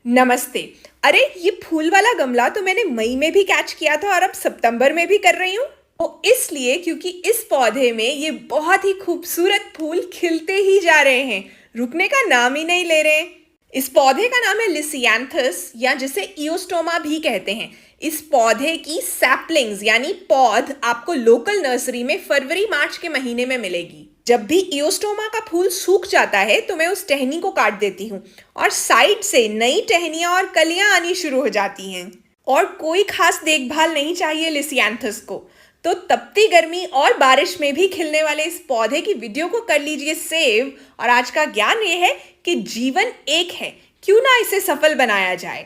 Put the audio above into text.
नमस्ते। अरे ये फूल वाला गमला तो मैंने मई में भी कैच किया था और अब सितंबर में भी कर रही हूँ। वो इसलिए क्योंकि इस पौधे में ये बहुत ही खूबसूरत फूल खिलते ही जा रहे हैं, रुकने का नाम ही नहीं ले रहे। इस पौधे का नाम है लिसियांथस या जिसे इयोस्टोमा भी कहते हैं। इस पौधे की सैपलिंग्स यानी पौध आपको लोकल नर्सरी में फरवरी मार्च के महीने में मिलेगी। जब भी इयोस्टोमा का फूल सूख जाता है तो मैं उस टहनी को काट देती हूँ और साइड से नई टहनियाँ और कलियाँ आनी शुरू हो जाती हैं। और कोई खास देखभाल नहीं चाहिए लिसियांथस को। तो तपती गर्मी और बारिश में भी खिलने वाले इस पौधे की वीडियो को कर लीजिए सेव। और आज का ज्ञान ये है कि जीवन एक है, क्यों ना इसे सफल बनाया जाए।